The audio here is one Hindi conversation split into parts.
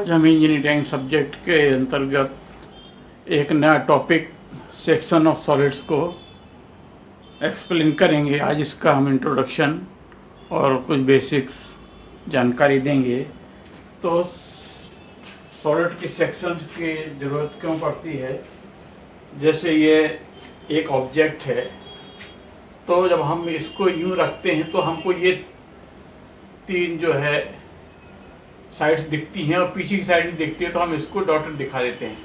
आज हम इंजीनियरिंग सब्जेक्ट के अंतर्गत एक नया टॉपिक सेक्शन ऑफ सॉलिड्स को एक्सप्लेन करेंगे। आज इसका हम इंट्रोडक्शन और कुछ बेसिक्स जानकारी देंगे। तो सॉलिड की सेक्शंस की ज़रूरत क्यों पड़ती है? जैसे ये एक ऑब्जेक्ट है, तो जब हम इसको यूं रखते हैं तो हमको ये तीन जो है साइड्स दिखती हैं और पीछे की साइड भी दिखती है, तो हम इसको डॉटेड दिखा देते हैं।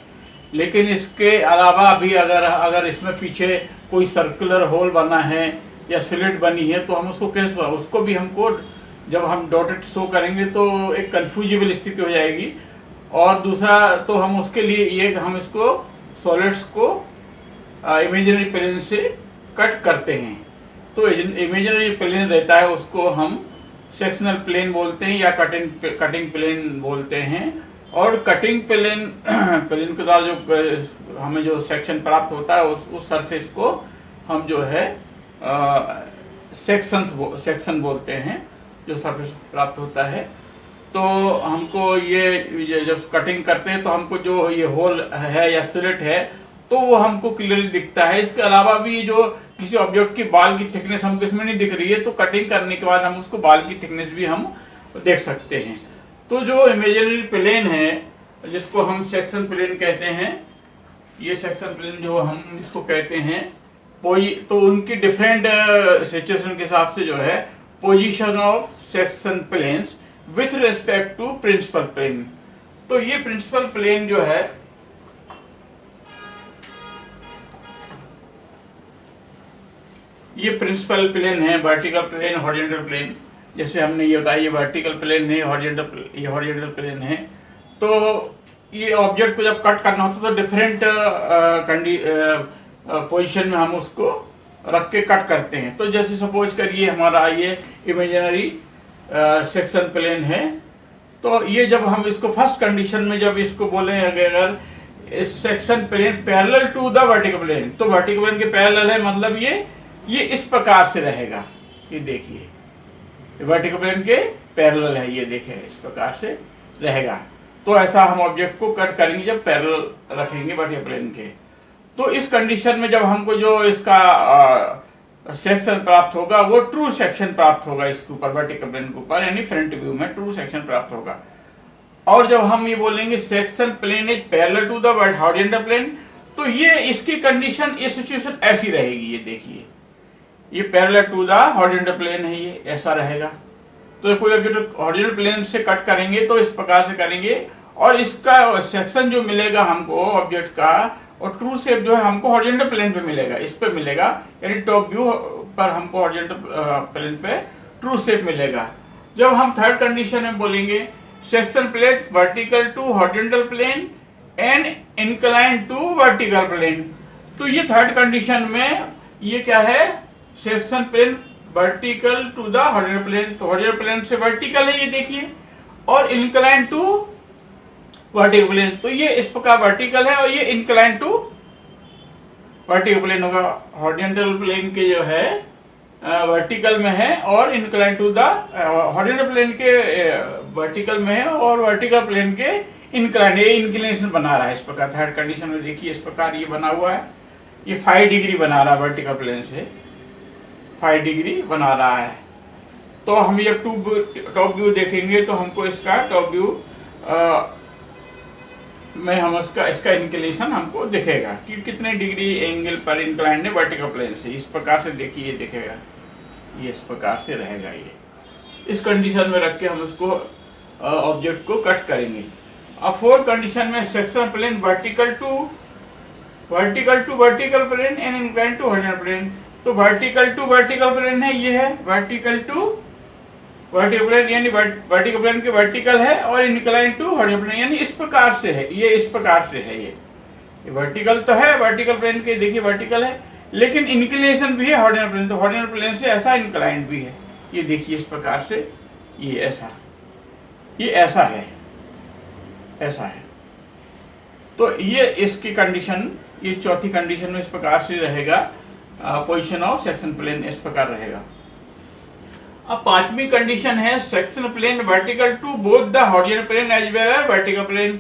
लेकिन इसके अलावा भी अगर इसमें पीछे कोई सर्कुलर होल बना है या स्लिट बनी है, तो हम उसको भी हमको जब हम डॉटेड शो करेंगे तो एक कंफ्यूजिबल स्थिति हो जाएगी। और दूसरा तो हम उसके लिए ये हम इसको सॉलिड्स को इमेजिनरी प्लेन से कट करते हैं। तो इमेजिनरी प्लेन रहता है, उसको हम सेक्शनल प्लेन बोलते हैं या कटिंग प्लेन बोलते हैं। और कटिंग प्लेन के द्वारा जो हमें जो सेक्शन प्राप्त होता है उस सरफेस को हम जो है सेक्शन बोलते हैं, जो सरफेस प्राप्त होता है। तो हमको ये जब कटिंग करते हैं तो हमको जो ये होल है या स्लिट है तो वो हमको क्लियरली दिखता है। इसके अलावा भी जो किसी ऑब्जेक्ट की बाल की थिकनेस हमको इसमें नहीं दिख रही है, तो कटिंग करने के बाद हम उसको बाल की थिकनेस भी हम देख सकते हैं। तो जो इमेजिनरी प्लेन है जिसको हम सेक्शन प्लेन कहते हैं, ये सेक्शन प्लेन जो हम इसको कहते हैं, तो उनकी डिफरेंट सिचुएशन के हिसाब से जो है position of section planes with respect to principal plane. तो ये प्रिंसिपल प्लेन जो है ये प्रिंसिपल प्लेन है, वर्टिकल प्लेन, हॉरिजॉन्टल प्लेन। जैसे हमने ये बताया, ये वर्टिकल प्लेन है, ये हॉरिजॉन्टल प्लेन है। तो ये ऑब्जेक्ट को जब कट करना होता है तो डिफरेंट पोजीशन में हम उसको रख के कट करते हैं। तो जैसे सपोज करिए हमारा ये इमेजिनरी सेक्शन प्लेन है, तो ये जब हम इसको फर्स्ट कंडीशन में जब इसको बोले अगर इस section plane parallel to the vertical plane, तो वर्टिकल प्लेन के पैरेलल है, मतलब ये इस प्रकार से रहेगा। ये देखिए वर्टिकल प्लेन के पैरेलल है, ये देखिए इस प्रकार से रहेगा। तो ऐसा हम ऑब्जेक्ट को कट करेंगे जब पैरेलल रखेंगे वर्टिकल प्लेन के। तो इस कंडीशन में जब हमको जो इसका सेक्शन प्राप्त होगा वो ट्रू सेक्शन प्राप्त होगा इसके ऊपर, वर्टिकल प्लेन के ऊपर, यानी फ्रंट व्यू में ट्रू सेक्शन प्राप्त होगा। और जब हम ये बोलेंगे section plane is parallel to the horizontal plane, तो ये इसकी कंडीशन, ये सिचुएशन ऐसी रहेगी। ये देखिए ये parallel to the horizontal plane है, ये ऐसा रहेगा। तो कोई ऑब्जेक्ट हॉरिजॉन्टल प्लेन से कट करेंगे तो इस प्रकार से करेंगे, और इसका सेक्शन जो मिलेगा हमको ऑब्जेक्ट का, और ट्रू शेप जो है हमको हॉरिजॉन्टल प्लेन पे मिलेगा, इस पे मिलेगा, यानी टॉप व्यू पर हमको हॉरिजॉन्टल प्लेन पे ट्रू शेप मिलेगा। जब हम थर्ड कंडीशन में बोलेंगे section plane vertical to horizontal plane and incline to vertical plane, तो ये थर्ड कंडीशन में ये क्या है, section plane vertical to the horizontal plane, तो हॉरिजॉन्टल प्लेन से वर्टिकल है ये देखिए, और इंक्लाइन टू वर्टिकल प्लेन, तो ये इस प्रकार वर्टिकल है और ये इंक्लाइन टू वर्टिकल प्लेन होगा। हॉरिजॉन्टल प्लेन के जो है वर्टिकल में है और incline to the horizontal plane के वर्टिकल में है और वर्टिकल प्लेन के इंक्लाइन, ये इंक्लिनेशन बना रहा है इस प्रकार। थर्ड कंडीशन में देखिए इस प्रकार ये बना हुआ है, ये 5 डिग्री बना रहा है, वर्टिकल प्लेन से 5 डिग्री बना रहा है। तो हम ये टॉप व्यू देखेंगे तो हमको इसका टॉप व्यू में हम इसका इंक्लिनेशन हमको दिखेगा कि कितने डिग्री एंगल पर इंक्लाइन है वर्टिकल प्लेन से। इस प्रकार से देखिए ये दिखेगा, ये इस प्रकार से रहेगा। ये इस कंडीशन में रख के हम उसको ऑब्जेक्ट को कट करेंगे। अब फोर्थ कंडीशन में section plane vertical to vertical plane and incline to horizontal plane, तो वर्टिकल टू वर्टिकल प्लेन है, ये है वर्टिकल टू वर्टिकल प्लेन, यानी वर्टिकल प्लेन के वर्टिकल है, और इंक्लाइन टू हॉरिजॉन्टल प्लेन, यानी इस प्रकार से है, ये इस प्रकार से है। ये वर्टिकल तो है, वर्टिकल प्लेन के देखिए वर्टिकल है, लेकिन इंक्लिनेशन भी है हॉरिजॉन्टल प्लेन, तो हॉरिजॉन्टल प्लेन से ऐसा इंक्लाइंड भी है। ये देखिए इस प्रकार से, ये ऐसा, ये ऐसा है, ऐसा है। तो ये इसकी कंडीशन, ये चौथी कंडीशन में इस प्रकार से रहेगा, पोजीशन ऑफ सेक्शन प्लेन इस प्रकार रहेगा। अब पांचवी कंडीशन है section plane vertical to both the horizontal plane as well as vertical plane.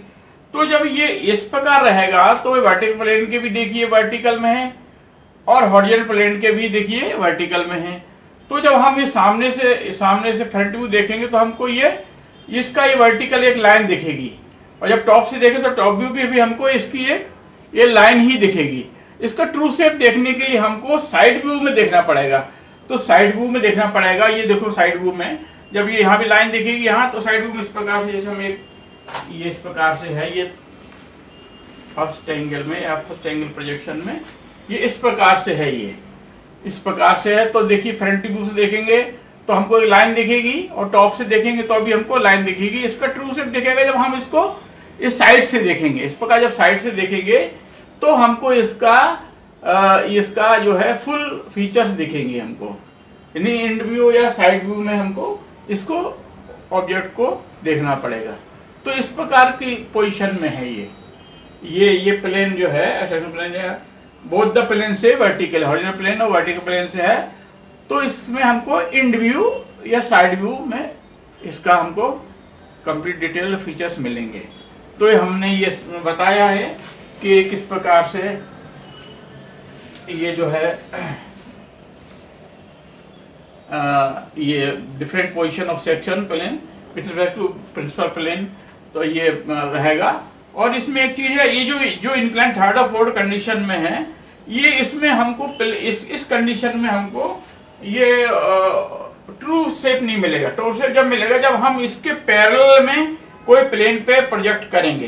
तो जब ये इस प्रकार रहेगा तो वर्टिकल प्लेन के भी देखिए वर्टिकल में है और हॉरिजॉन्टल प्लेन के भी देखिए वर्टिकल में है। तो जब हम ये सामने से फ्रंट व्यू देखेंगे तो हमको इसका ये वर्टिकल एक लाइन दिखेगी, और जब टॉप से देखें तो टॉप व्यू भी हमको इसकी ये लाइन ही दिखेगी। इसका ट्रू शेप देखने के लिए हमको साइड व्यू में देखना पड़ेगा। तो साइड व्यू में देखना पड़ेगा, ये देखो साइड व्यू में जब ये यहाँ भी लाइन दिखेगी यहाँ, तो साइड व्यू में इस प्रकार से, जैसे हम ये इस प्रकार से है, ये फर्स्ट एंगल में या फर्स्ट एंगल प्रोजेक्शन में ये इस प्रकार से है, ये इस प्रकार से है। तो देखिए फ्रंट व्यू से देखेंगे तो हमको एक लाइन दिखेगी, और टॉप से देखेंगे तो अभी हमको लाइन दिखेगी। इसका ट्रू शेप दिखेगा जब हम इसको इस साइड से देखेंगे। इस प्रकार जब साइड से देखेंगे तो हमको इसका जो है फुल फीचर्स दिखेंगे हमको, यानी एंड व्यू या साइड व्यू में हमको इसको ऑब्जेक्ट को देखना पड़ेगा। तो इस प्रकार की पोजीशन में है ये प्लेन जो है, प्लेन है बोथ द प्लेन से वर्टिकल, हॉरिजॉन्टल प्लेन और वर्टिकल प्लेन से है। तो इसमें हमको एंड व्यू या साइड व्यू में इसका हमको कंप्लीट डिटेल फीचर्स मिलेंगे। तो हमने ये बताया है कि किस प्रकार से ये जो है ये different position of section plane with respect to principal plane, तो ये रहेगा। और इसमें एक चीज है, ये जो इंक्लाइन थर्ड और फोर्थ कंडीशन में है, ये इसमें हमको इस कंडीशन में हमको ये ट्रू शेप नहीं मिलेगा। ट्रू शेप जब मिलेगा जब हम इसके पैरेलल में कोई प्लेन पे प्रोजेक्ट करेंगे।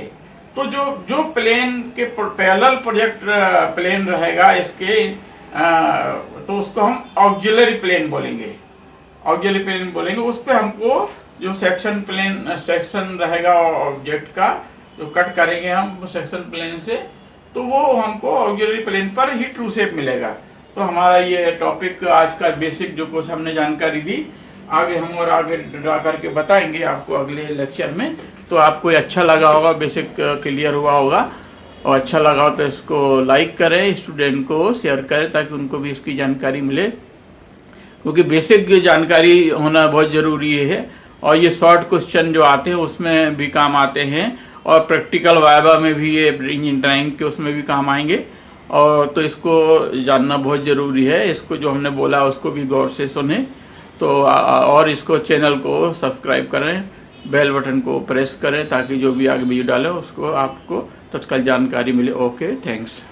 तो जो प्लेन के पैरेलल प्रोजेक्ट प्लेन रहेगा इसके, तो उसको हम ऑक्सिलरी प्लेन बोलेंगे, ऑक्सिलरी प्लेन बोलेंगे। उस पे हमको जो सेक्शन रहेगा ऑब्जेक्ट का, जो कट करेंगे हम सेक्शन प्लेन से, तो वो हमको ऑक्सिलरी प्लेन पर ही ट्रू शेप मिलेगा। तो हमारा ये टॉपिक आज का बेसिक जो कुछ हमने जानकारी दी, आगे हम और आगे ड्रा करके बताएंगे आपको अगले लेक्चर में। तो आपको अच्छा लगा होगा, बेसिक क्लियर हुआ होगा, और अच्छा लगा हो तो इसको लाइक करें, स्टूडेंट को शेयर करें ताकि उनको भी इसकी जानकारी मिले, क्योंकि बेसिक जानकारी होना बहुत ज़रूरी है। और ये शॉर्ट क्वेश्चन जो आते हैं उसमें भी काम आते हैं, और प्रैक्टिकल वाइवा में भी ये ड्राइंग के उसमें भी काम आएंगे। और तो इसको जानना बहुत ज़रूरी है। इसको जो हमने बोला उसको भी गौर से सुने। तो और इसको चैनल को सब्सक्राइब करें, बेल बटन को प्रेस करें ताकि जो भी आगे वीडियो डाले उसको आपको तत्काल जानकारी मिले। Okay, thanks.